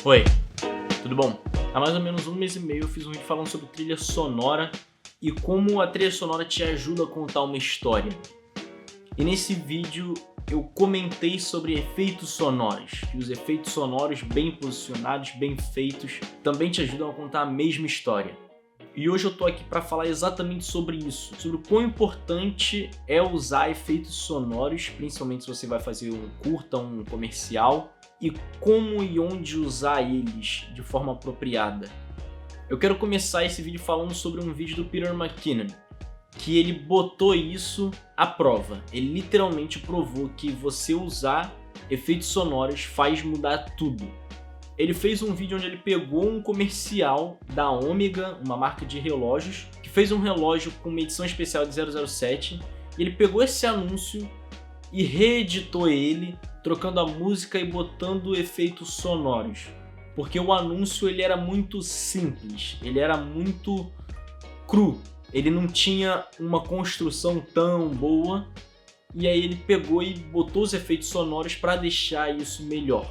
Oi, tudo bom? Há mais ou menos um mês e meio eu fiz um vídeo falando sobre trilha sonora e como a trilha sonora te ajuda a contar uma história. E nesse vídeo eu comentei sobre efeitos sonoros, e os efeitos sonoros bem posicionados, bem feitos, também te ajudam a contar a mesma história. E hoje eu tô aqui para falar exatamente sobre isso, sobre o quão importante é usar efeitos sonoros, principalmente se você vai fazer um curta, um comercial, e como e onde usar eles de forma apropriada. Eu quero começar esse vídeo falando sobre um vídeo do Peter McKinnon, que ele botou isso à prova. Ele literalmente provou que você usar efeitos sonoros faz mudar tudo. Ele fez um vídeo onde ele pegou um comercial da Omega, uma marca de relógios, que fez um relógio com uma edição especial de 007, e ele pegou esse anúncio e reeditou ele, trocando a música e botando efeitos sonoros. Porque o anúncio ele era muito simples, ele era muito cru, ele não tinha uma construção tão boa, e aí ele pegou e botou os efeitos sonoros para deixar isso melhor.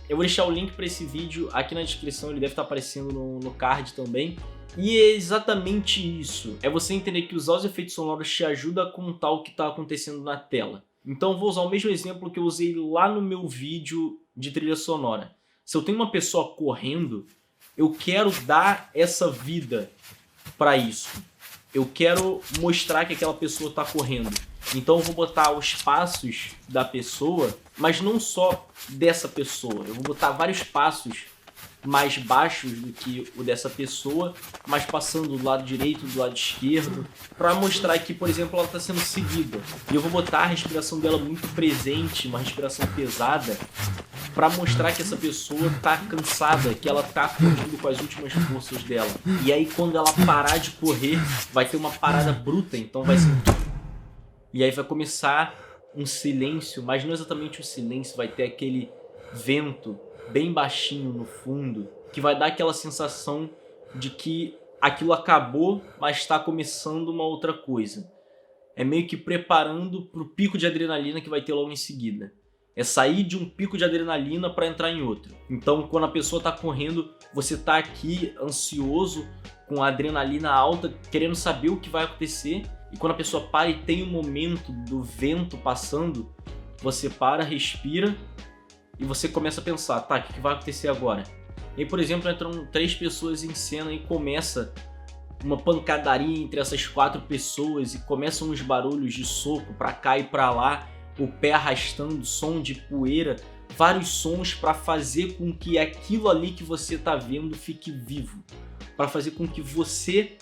Eu vou deixar o link para esse vídeo aqui na descrição, ele deve estar aparecendo no card também. E é exatamente isso, é você entender que usar os efeitos sonoros te ajuda a contar o que está acontecendo na tela. Então eu vou usar o mesmo exemplo que eu usei lá no meu vídeo de trilha sonora. Se eu tenho uma pessoa correndo, eu quero dar essa vida para isso. Eu quero mostrar que aquela pessoa está correndo. Então eu vou botar os passos da pessoa, mas não só dessa pessoa. Eu vou botar vários passos mais baixos do que o dessa pessoa, mas passando do lado direito, do lado esquerdo, para mostrar que, por exemplo, ela está sendo seguida. E eu vou botar a respiração dela muito presente, uma respiração pesada, para mostrar que essa pessoa está cansada, que ela está correndo com as últimas forças dela. E aí quando ela parar de correr, vai ter uma parada bruta, então vai ser... E aí vai começar um silêncio, mas não exatamente um silêncio, vai ter aquele vento bem baixinho no fundo, que vai dar aquela sensação de que aquilo acabou, mas está começando uma outra coisa. É meio que preparando para o pico de adrenalina que vai ter logo em seguida. É sair de um pico de adrenalina para entrar em outro. Então, quando a pessoa está correndo, você está aqui ansioso, com a adrenalina alta, querendo saber o que vai acontecer. E quando a pessoa para e tem o momento do vento passando, você para, respira e você começa a pensar, tá, o que vai acontecer agora? E aí, por exemplo, entram 3 pessoas em cena e começa uma pancadaria entre essas 4 pessoas e começam uns barulhos de soco pra cá e pra lá, o pé arrastando, som de poeira, vários sons para fazer com que aquilo ali que você tá vendo fique vivo, para fazer com que você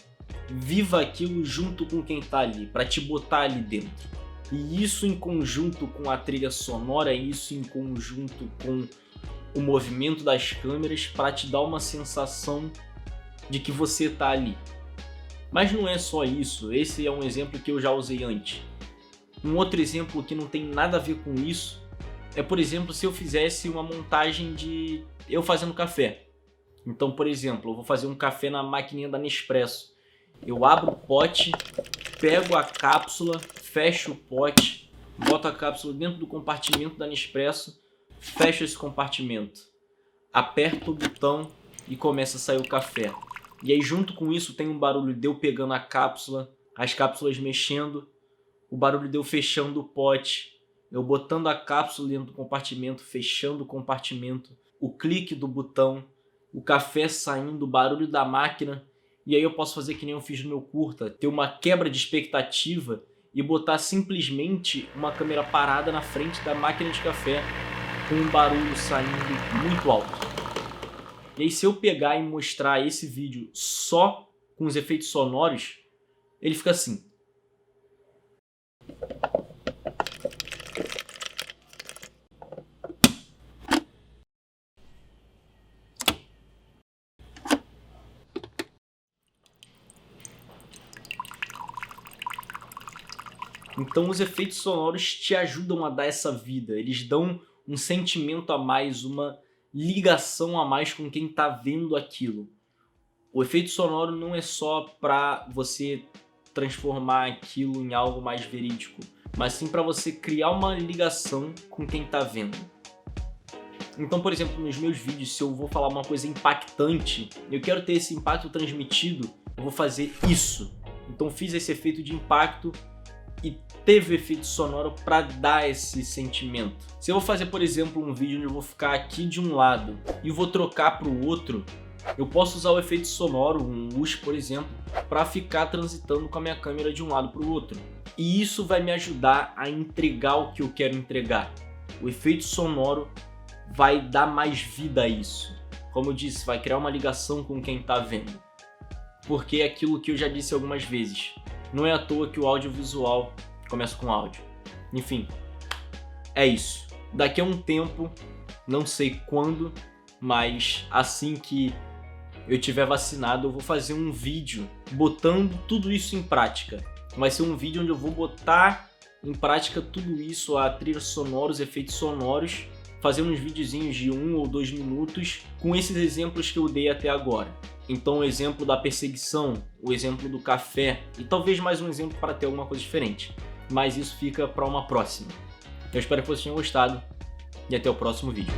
viva aquilo junto com quem tá ali, para te botar ali dentro. E isso em conjunto com a trilha sonora, isso em conjunto com o movimento das câmeras para te dar uma sensação de que você tá ali. Mas não é só isso, esse é um exemplo que eu já usei antes. Um outro exemplo que não tem nada a ver com isso é, por exemplo, se eu fizesse uma montagem de eu fazendo café. Então, por exemplo, eu vou fazer um café na maquininha da Nespresso. Eu abro o pote, pego a cápsula, fecho o pote, boto a cápsula dentro do compartimento da Nespresso, fecho esse compartimento, aperto o botão e começa a sair o café. E aí junto com isso tem um barulho de eu pegando a cápsula, as cápsulas mexendo, o barulho de eu fechando o pote, eu botando a cápsula dentro do compartimento, fechando o compartimento, o clique do botão, o café saindo, o barulho da máquina. E aí eu posso fazer que nem eu fiz no meu curta, ter uma quebra de expectativa e botar simplesmente uma câmera parada na frente da máquina de café com um barulho saindo muito alto. E aí se eu pegar e mostrar esse vídeo só com os efeitos sonoros, ele fica assim. Então os efeitos sonoros te ajudam a dar essa vida, eles dão um sentimento a mais, uma ligação a mais com quem está vendo aquilo. O efeito sonoro não é só para você transformar aquilo em algo mais verídico, mas sim para você criar uma ligação com quem está vendo. Então, por exemplo, nos meus vídeos, se eu vou falar uma coisa impactante, eu quero ter esse impacto transmitido, eu vou fazer isso. Então fiz esse efeito de impacto e teve efeito sonoro para dar esse sentimento. Se eu vou fazer, por exemplo, um vídeo onde eu vou ficar aqui de um lado e vou trocar para o outro, eu posso usar o efeito sonoro, um whoosh, por exemplo, para ficar transitando com a minha câmera de um lado para o outro. E isso vai me ajudar a entregar o que eu quero entregar. O efeito sonoro vai dar mais vida a isso. Como eu disse, vai criar uma ligação com quem está vendo. Porque é aquilo que eu já disse algumas vezes. Não é à toa que o audiovisual começa com áudio. Enfim, é isso. Daqui a um tempo, não sei quando, mas assim que eu tiver vacinado, eu vou fazer um vídeo botando tudo isso em prática. Vai ser um vídeo onde eu vou botar em prática tudo isso, a trilha sonora, os efeitos sonoros, fazer uns videozinhos de 1 ou 2 minutos com esses exemplos que eu dei até agora. Então o exemplo da perseguição, o exemplo do café e talvez mais um exemplo para ter alguma coisa diferente. Mas isso fica para uma próxima. Eu espero que vocês tenham gostado e até o próximo vídeo.